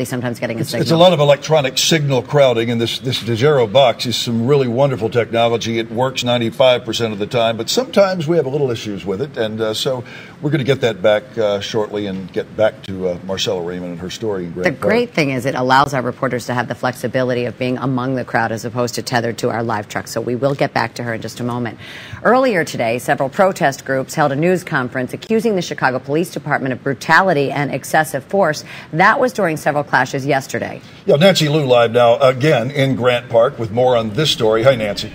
sometimes getting a signal. It's a lot of electronic signal crowding, and this Dejero box is some really wonderful technology. It works 95% of the time, but sometimes we have a little issues with it, and so we're going to get that back shortly and get back to Marcella Raymond and her story in Grant Park. The great thing is it allows our reporters to have the flexibility of being among the crowd as opposed to tethered to our live truck, so we will get back to her in just a moment. Earlier today, several protest groups held a news conference accusing the Chicago Police Department of brutality and excessive force. That was during several clashes yesterday. Yeah, Nancy Liu live now again in Grant Park with more on this story. Hi, Nancy.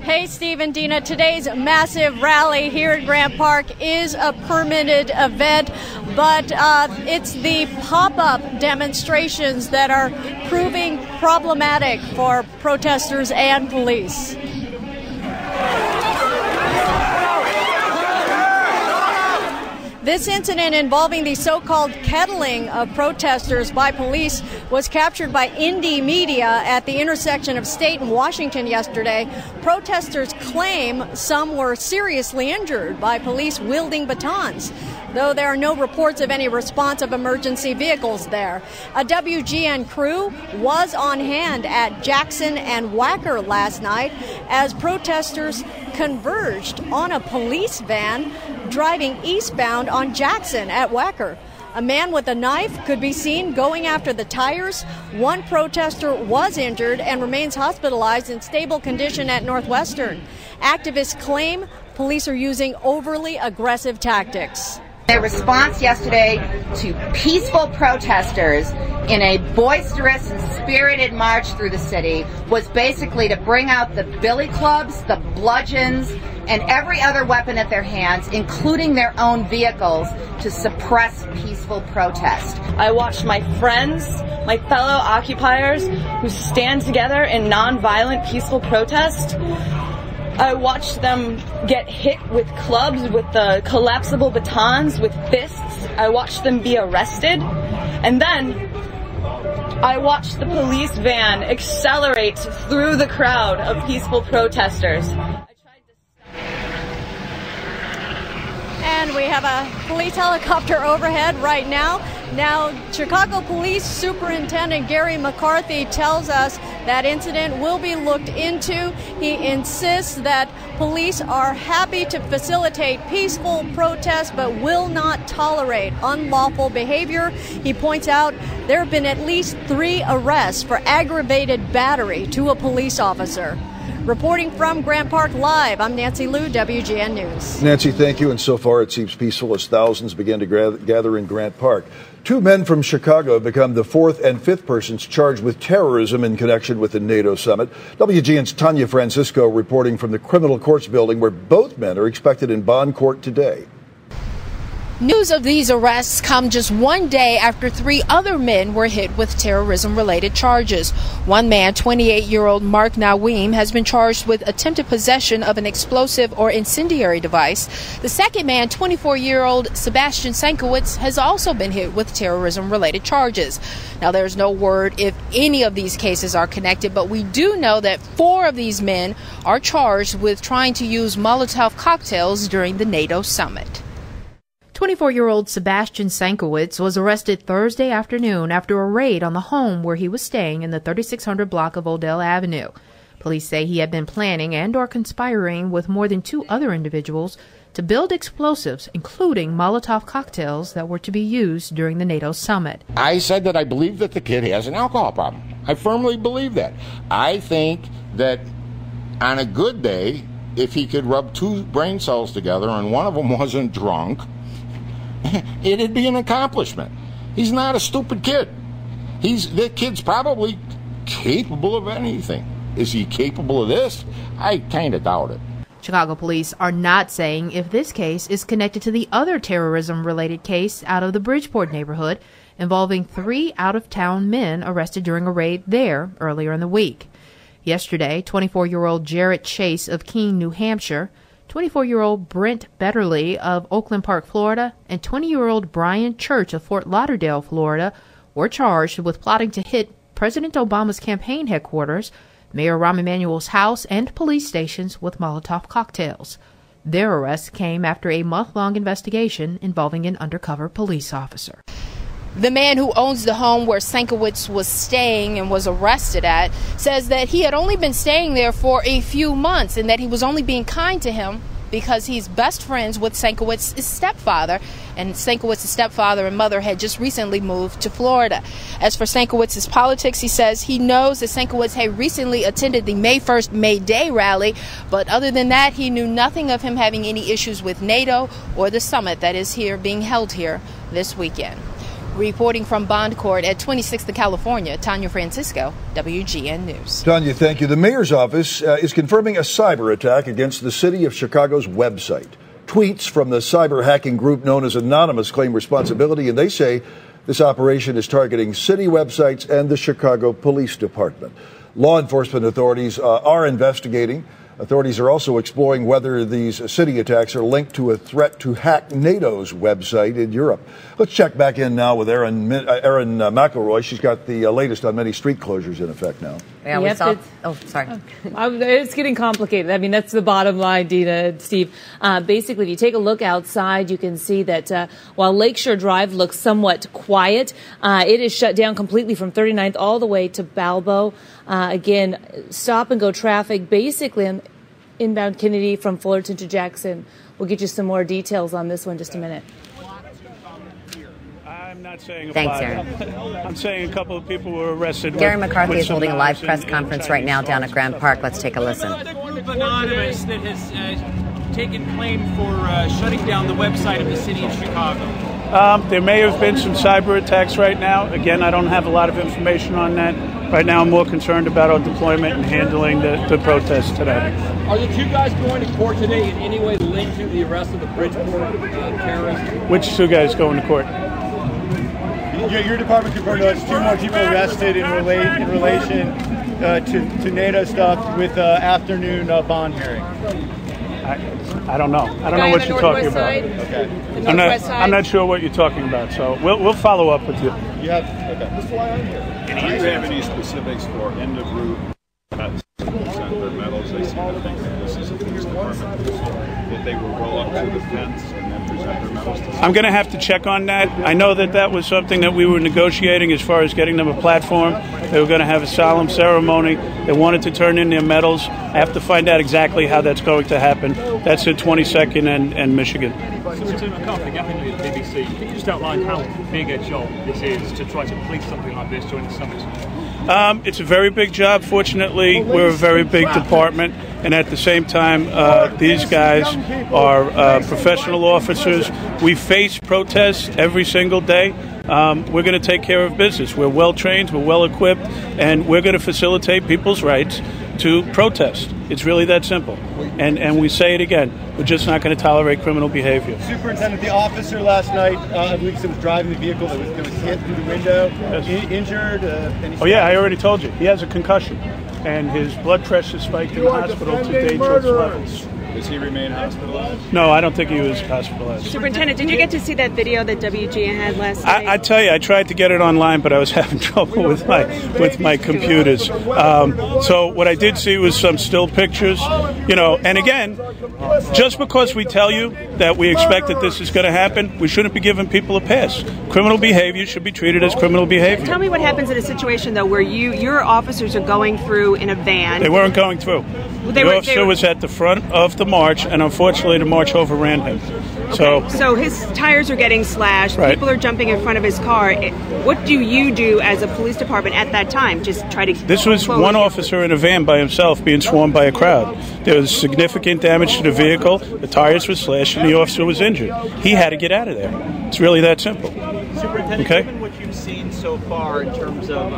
Hey, Steve and Dina. Today's massive rally here at Grant Park is a permitted event, but it's the pop-up demonstrations that are proving problematic for protesters and police. This incident involving the so-called kettling of protesters by police was captured by Indy Media at the intersection of State and Washington yesterday. Protesters claim some were seriously injured by police wielding batons, though there are no reports of any response of emergency vehicles there. A WGN crew was on hand at Jackson and Wacker last night as protesters converged on a police van driving eastbound on Jackson at Wacker. A man with a knife could be seen going after the tires. One protester was injured and remains hospitalized in stable condition at Northwestern. Activists claim police are using overly aggressive tactics. Their response yesterday to peaceful protesters in a boisterous and spirited march through the city was basically to bring out the billy clubs, the bludgeons, and every other weapon at their hands, including their own vehicles, to suppress peaceful protest. I watched my friends, my fellow occupiers who stand together in nonviolent peaceful protest. I watched them get hit with clubs, with the collapsible batons, with fists. I watched them be arrested. And then I watched the police van accelerate through the crowd of peaceful protesters. And we have a police helicopter overhead right now. Now, Chicago Police Superintendent Gary McCarthy tells us that incident will be looked into. He insists that police are happy to facilitate peaceful protests but will not tolerate unlawful behavior. He points out there have been at least 3 arrests for aggravated battery to a police officer. Reporting from Grant Park Live, I'm Nancy Liu, WGN News. Nancy, thank you. And so far it seems peaceful as thousands begin to gather in Grant Park. 2 men from Chicago have become the 4th and 5th persons charged with terrorism in connection with the NATO summit. WGN's Tanya Francisco reporting from the Criminal Courts Building, where both men are expected in bond court today. News of these arrests come just one day after 3 other men were hit with terrorism-related charges. One man, 28-year-old Mark Nawim, has been charged with attempted possession of an explosive or incendiary device. The second man, 24-year-old Sebastian Sankowitz, has also been hit with terrorism-related charges. Now, there's no word if any of these cases are connected, but we do know that 4 of these men are charged with trying to use Molotov cocktails during the NATO summit. 24-year-old Sebastian Sankowitz was arrested Thursday afternoon after a raid on the home where he was staying in the 3600 block of Odell Avenue. Police say he had been planning and or conspiring with more than 2 other individuals to build explosives, including Molotov cocktails that were to be used during the NATO summit. I said that I believe that the kid has an alcohol problem. I firmly believe that. I think that on a good day, if he could rub 2 brain cells together and one of them wasn't drunk, it'd be an accomplishment. He's not a stupid kid. The kid's probably capable of anything. Is he capable of this? I kind of doubt it. Chicago police are not saying if this case is connected to the other terrorism-related case out of the Bridgeport neighborhood involving 3 out-of-town men arrested during a raid there earlier in the week. Yesterday, 24-year-old Jarrett Chase of Keene, New Hampshire, 24-year-old Brent Betterly of Oakland Park, Florida, and 20-year-old Brian Church of Fort Lauderdale, Florida, were charged with plotting to hit President Obama's campaign headquarters, Mayor Rahm Emanuel's house, and police stations with Molotov cocktails. Their arrests came after a month-long investigation involving an undercover police officer. The man who owns the home where Sankiewicz was staying and was arrested at says that he had only been staying there for a few months and that he was only being kind to him because he's best friends with Sankiewicz's stepfather, and Sankiewicz's stepfather and mother had just recently moved to Florida. As for Sankiewicz's politics, he says he knows that Sankiewicz had recently attended the May 1st May Day rally, but other than that, he knew nothing of him having any issues with NATO or the summit that is here being held here this weekend. Reporting from Bond Court at 26th in California, Tanya Francisco, WGN News. Tanya, thank you. The mayor's office is confirming a cyber attack against the city of Chicago's website. Tweets from the cyber hacking group known as Anonymous claim responsibility, and they say this operation is targeting city websites and the Chicago Police Department. Law enforcement authorities are investigating. Authorities are also exploring whether these city attacks are linked to a threat to hack NATO's website in Europe. Let's check back in now with Erin McElroy. She's got the latest on many street closures in effect now. Yeah, we saw. Oh, sorry. It's getting complicated. I mean, that's the bottom line, Dina and Steve. Basically, if you take a look outside, you can see that while Lakeshore Drive looks somewhat quiet, it is shut down completely from 39th all the way to Balbo. Again, stop and go traffic basically on inbound Kennedy from Fullerton to Jackson. We'll get you some more details on this one in just a minute. I'm not saying Thanks, Aaron. I'm saying a couple of people were arrested. Gary McCarthy is holding a live press conference right now down at Grant Park. Let's take a listen. Anonymous that has taken claim for shutting down the website of the city of Chicago. There may have been some cyber attacks right now. Again, I don't have a lot of information on that. Right now, I'm more concerned about our deployment and handling the protests today. Are the two guys going to court today in any way linked to the arrest of the Bridgeport terrorists? Which two guys going to court? Your department confirmed there's 2 more people arrested in relation to NATO stuff with afternoon bond hearing. I don't know. I don't know what you're talking about. Okay. I'm not sure what you're talking about. So we'll follow up with you. You have okay. Do you have any specifics for end of route center metals? They seem to think that this is a police department that they will roll up to the fence and then present their metals to. I'm going to have to check on that. I know that was something that we were negotiating as far as getting them a platform. They were going to have a solemn ceremony. They wanted to turn in their medals. I have to find out exactly how that's going to happen. That's at 22nd and Michigan. Superintendent McCarthy, again with BBC, can you just outline how big a job this is to try to police something like this during the summit? It's a very big job. Fortunately, we're a very big department, and at the same time, these guys are professional officers. We face protests every single day. We're going to take care of business. We're well trained, we're well equipped, and we're going to facilitate people's rights to protest. It's really that simple. And we say it again, we're just not going to tolerate criminal behavior. Superintendent, the officer last night, I believe, was driving the vehicle that was hit through the window, injured. Oh yeah, I already told you. He has a concussion, and his blood pressure spiked in the hospital to dangerous levels. Does he remain hospitalized? No, I don't think he was hospitalized. Superintendent, did you get to see that video that WGN had last night? I tell you, I tried to get it online, but I was having trouble with my computers. So what I did see was some still pictures, and again, just because we tell you that we expect that this is going to happen, we shouldn't be giving people a pass. Criminal behavior should be treated as criminal behavior. Tell me what happens in a situation, though, where your officers are going through in a van. They weren't going through. The officer was at the front of the march, and unfortunately the march overran him. Okay. So his tires are getting slashed. Right. People are jumping in front of his car. What do you do as a police department at that time? Just try to... This was one officer in a van by himself being swarmed by a crowd. There was significant damage to the vehicle. The tires were slashed, and the officer was injured. He had to get out of there. It's really that simple. Superintendent, given what you've seen so far in terms of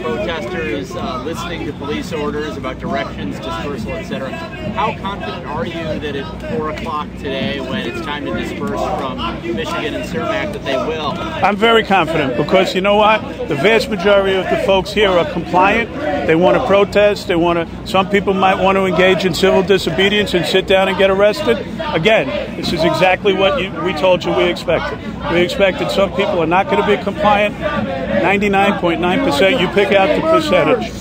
protesters listening to police orders about directions, dispersal, etc., how confident are you that at 4 o'clock today, when it's time to disperse from Michigan and Cermak, that they will? I'm very confident because you know what? The vast majority of the folks here are compliant. They want to protest. Some people might want to engage in civil disobedience and sit down and get arrested. Again, this is exactly what we told you we expected. We expected some people are not going to be compliant. 99.9%. You pick out the percentage.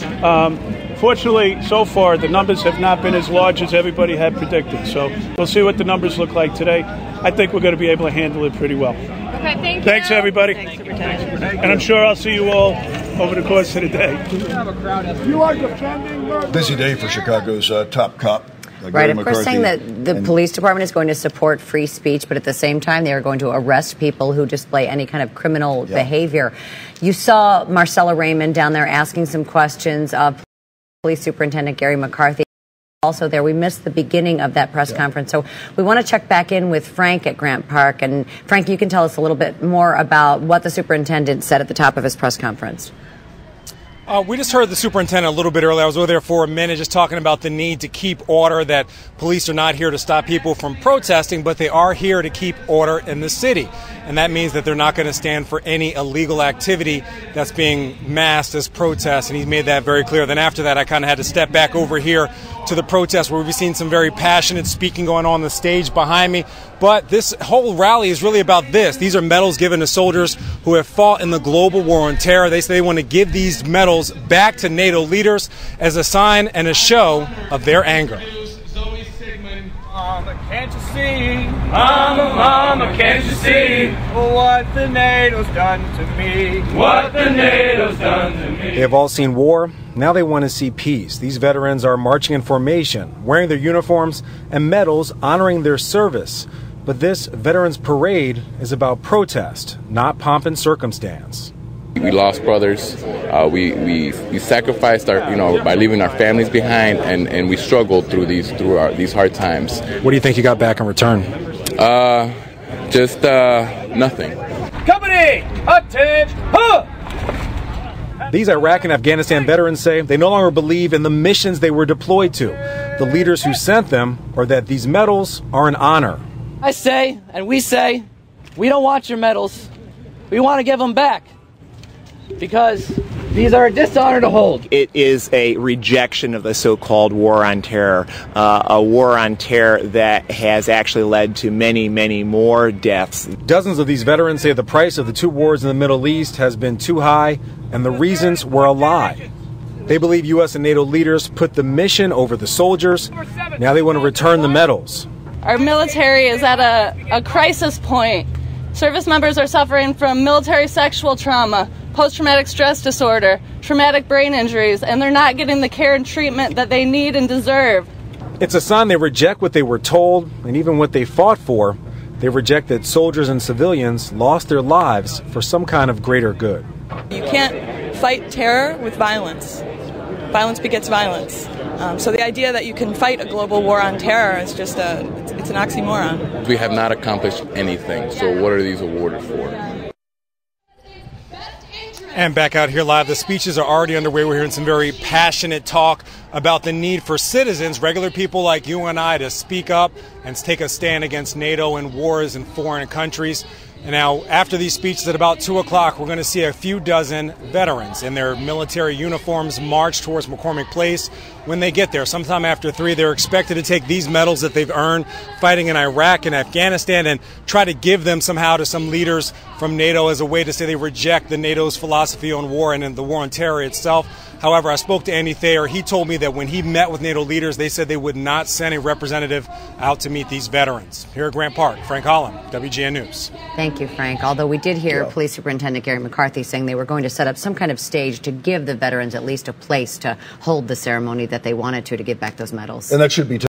Fortunately, so far, the numbers have not been as large as everybody had predicted. So we'll see what the numbers look like today. I think we're going to be able to handle it pretty well. Okay, thank you. Thanks, everybody. And I'm sure I'll see you all over the course of the day. You are defending busy day for Chicago's top cop. Right, of course, saying that the police department is going to support free speech, but at the same time, they are going to arrest people who display any kind of criminal behavior. You saw Marcella Raymond down there asking some questions of Police Superintendent Gary McCarthy. Also there, we missed the beginning of that press conference, so we want to check back in with Frank at Grant Park. And Frank, you can tell us a little bit more about what the superintendent said at the top of his press conference. We just heard the superintendent a little bit earlier. I was over there for a minute just talking about the need to keep order, that police are not here to stop people from protesting, but they are here to keep order in the city. And that means that they're not going to stand for any illegal activity that's being masked as protests. And he's made that very clear. Then after that, I kind of had to step back over here to the protest where we've seen some very passionate speaking going on the stage behind me. But this whole rally is really about this. These are medals given to soldiers who have fought in the global war on terror. They say they want to give these medals back to NATO leaders as a sign and a show of their anger. Mama, can't you see? Mama, can't you see? What the NATO's done to me. What the NATO's done to me. They have all seen war. Now they want to see peace. These veterans are marching in formation, wearing their uniforms and medals honoring their service. But this Veterans Parade is about protest, not pomp and circumstance. We lost brothers. We sacrificed our, by leaving our families behind, and we struggled through these hard times. What do you think you got back in return? Just nothing. Company, attention! Huh! These Iraq and Afghanistan veterans say they no longer believe in the missions they were deployed to. The leaders who sent them, or that these medals are an honor. I say, and we say, we don't want your medals. We want to give them back. Because these are a dishonor to hold. It is a rejection of the so-called war on terror, a war on terror that has actually led to many, many more deaths. Dozens of these veterans say the price of the two wars in the Middle East has been too high, and the reasons were a lie. They believe U.S. and NATO leaders put the mission over the soldiers. Now they want to return the medals. Our military is at a crisis point. Service members are suffering from military sexual trauma, post-traumatic stress disorder, traumatic brain injuries, and they're not getting the care and treatment that they need and deserve. It's a sign they reject what they were told and even what they fought for. They reject that soldiers and civilians lost their lives for some kind of greater good. You can't fight terror with violence. Violence begets violence. So the idea that you can fight a global war on terror is just it's an oxymoron. We have not accomplished anything, so what are these awarded for? And back out here live, the speeches are already underway. We're hearing some very passionate talk about the need for citizens, regular people like you and I, to speak up and take a stand against NATO and wars in foreign countries. And now, after these speeches at about 2 o'clock, we're going to see a few dozen veterans in their military uniforms march towards McCormick Place. When they get there, sometime after 3, they're expected to take these medals that they've earned fighting in Iraq and Afghanistan and try to give them somehow to some leaders from NATO as a way to say they reject the NATO's philosophy on war and in the war on terror itself. However, I spoke to Andy Thayer. He told me that when he met with NATO leaders, they said they would not send a representative out to meet these veterans. Here at Grant Park, Frank Holland, WGN News. Thank you, Frank. Although we did hear Police Superintendent Gary McCarthy saying they were going to set up some kind of stage to give the veterans at least a place to hold the ceremony that they wanted to give back those medals. And that should be